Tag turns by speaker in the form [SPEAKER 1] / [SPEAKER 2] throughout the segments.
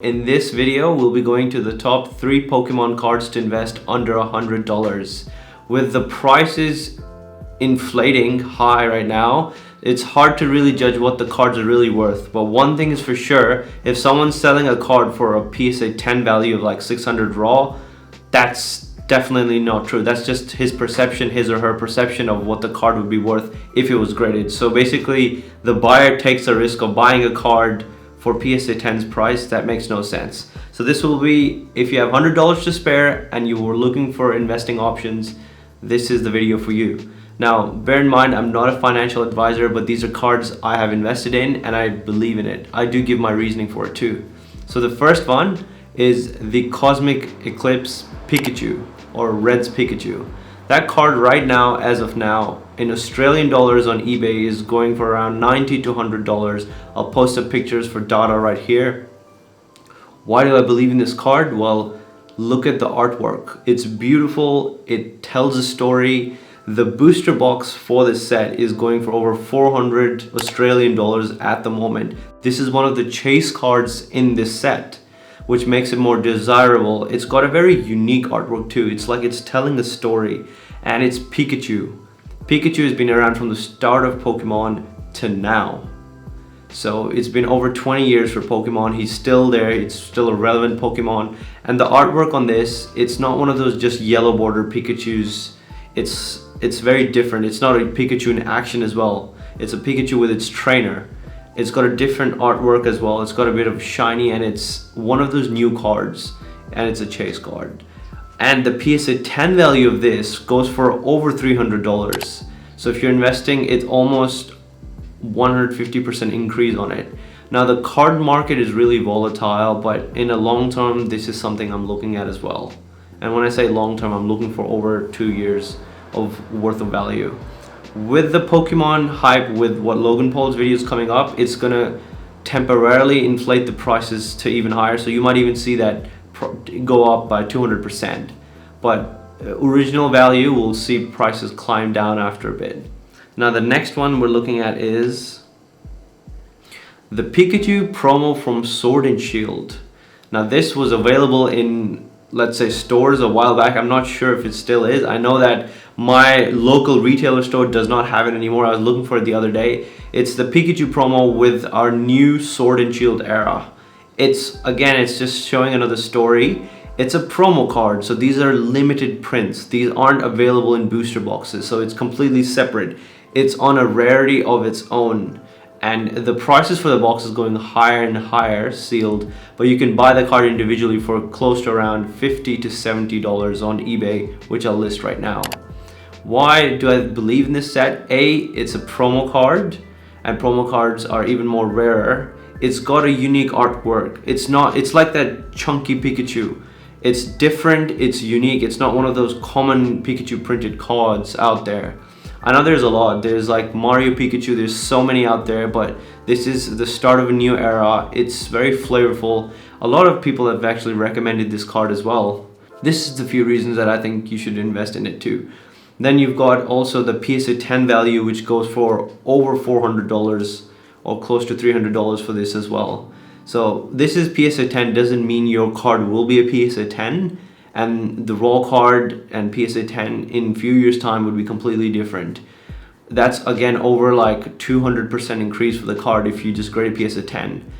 [SPEAKER 1] In this video, we'll be going to the top 3 Pokemon cards to invest under $100. With the prices inflating high right now, it's hard to really judge what the cards are really worth. But one thing is for sure, if someone's selling a card for a PSA 10 value of like 600 raw, that's definitely not true. That's just his perception, his or her perception of what the card would be worth if it was graded. So basically, the buyer takes the risk of buying a card for PSA 10's price. That makes no sense. So this will be, if you have $100 to spare and you were looking for investing options, this is the video for you. Now, bear in mind, I'm not a financial advisor, but these are cards I have invested in and I believe in it. I do give my reasoning for it too. So the first one is the Cosmic Eclipse Pikachu, or Red's Pikachu. That card right now, as of now, in Australian dollars on eBay is going for around $90 to $100. I'll post up pictures for data right here. Why do I believe in this card? Well, look at the artwork. It's beautiful. It tells a story. The booster box for this set is going for over 400 Australian dollars at the moment. This is one of the chase cards in this set, which makes it more desirable. It's got a very unique artwork too. It's like it's telling a story, and it's Pikachu. Pikachu has been around from the start of Pokemon to now. So it's been over 20 years for Pokemon. He's still there. It's still a relevant Pokemon. And the artwork on this, it's not one of those just yellow border Pikachus. It's very different. It's not a Pikachu in action as well. It's a Pikachu with its trainer. It's got a different artwork as well. It's got a bit of shiny, and it's one of those new cards, and it's a chase card. And the PSA 10 value of this goes for over $300. So if you're investing, it's almost 150% increase on it. Now the card market is really volatile, but in a long term, this is something I'm looking at as well. And when I say long term, I'm looking for over 2 years of worth of value. With the Pokemon hype, with what Logan Paul's video is coming up, it's gonna temporarily inflate the prices to even higher. So you might even see that go up by 200%. But original value, we'll see prices climb down after a bit. Now the next one we're looking at is the Pikachu Promo from Sword and Shield. Now this was available in, let's say, stores a while back. I'm not sure if it still is. I know that my local retailer store does not have it anymore. I was looking for it the other day. It's the Pikachu Promo with our new Sword and Shield era. It's just showing another story. It's a promo card, so these are limited prints. These aren't available in booster boxes, so it's completely separate. It's on a rarity of its own. And the prices for the box is going higher and higher, sealed, but you can buy the card individually for close to around $50 to $70 on eBay, which I'll list right now. Why do I believe in this set? A, it's a promo card, and promo cards are even more rarer. It's got a unique artwork. It's like that chunky Pikachu. It's different, it's unique. It's not one of those common Pikachu printed cards out there. I know there's a lot. There's like Mario Pikachu, there's so many out there, but this is the start of a new era. It's very flavorful. A lot of people have actually recommended this card as well. This is the few reasons that I think you should invest in it too. Then you've got also the PSA 10 value, which goes for over $400 or close to $300 for this as well. So this is PSA 10, doesn't mean your card will be a PSA 10. And the raw card and PSA 10 in a few years time would be completely different. That's again over like 200% increase for the card if you just grade PSA 10.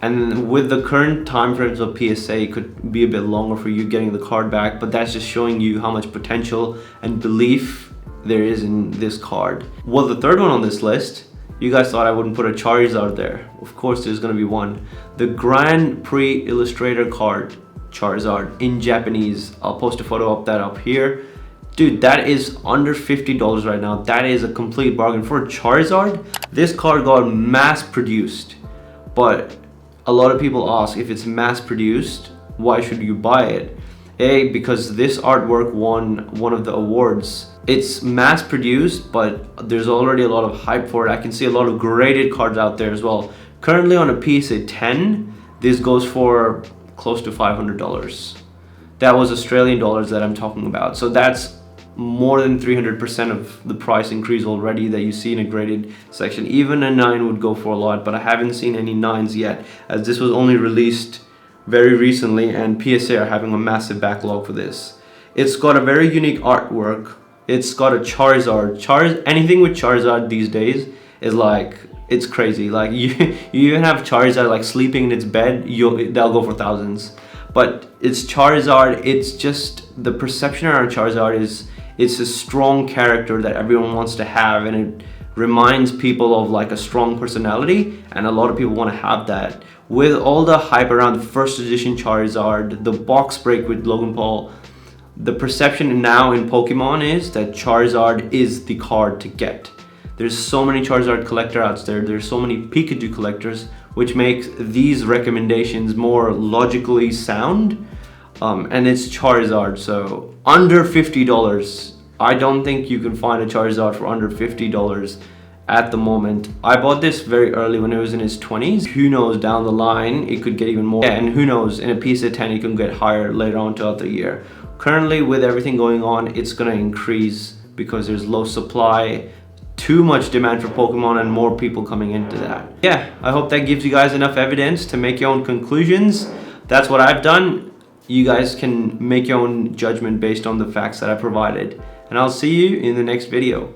[SPEAKER 1] And with the current time frames of PSA, it could be a bit longer for you getting the card back, but that's just showing you how much potential and belief there is in this card. Well, the third one on this list, you guys thought I wouldn't put a Charizard there. Of course there's gonna be one. The Grand Prix Illustrator card, Charizard in Japanese. I'll post a photo of that up here. Dude, that is under $50 right now. That is a complete bargain. For a Charizard, this card got mass produced. But a lot of people ask, if it's mass produced, why should you buy it? A, because this artwork won one of the awards. It's mass produced, but there's already a lot of hype for it. I can see a lot of graded cards out there as well. Currently on a PSA 10, this goes for close to $500. That was Australian dollars that I'm talking about. So that's more than 300% of the price increase already that you see in a graded section. Even a 9 would go for a lot, but I haven't seen any 9s yet, as this was only released very recently, and PSA are having a massive backlog for this. It's got a very unique artwork. It's got a Charizard. Anything with Charizard these days is like, it's crazy. Like you even have Charizard like sleeping in its bed, they'll go for thousands. But it's Charizard. It's just the perception around Charizard is it's a strong character that everyone wants to have, and it reminds people of like a strong personality, and a lot of people want to have that. With all the hype around the first edition Charizard, the box break with Logan Paul, the perception now in Pokemon is that Charizard is the card to get. There's so many Charizard collectors out there, there's so many Pikachu collectors, which makes these recommendations more logically sound. And it's Charizard, so under $50. I don't think you can find a Charizard for under $50 at the moment. I bought this very early when it was in its 20s. Who knows, down the line it could get even more, and who knows, in a PSA 10 it can get higher later on throughout the year. Currently, with everything going on, it's gonna increase because there's low supply, too much demand for Pokemon, and more people coming into that. Yeah, I hope that gives you guys enough evidence to make your own conclusions. That's what I've done. You guys can make your own judgment based on the facts that I provided. And I'll see you in the next video.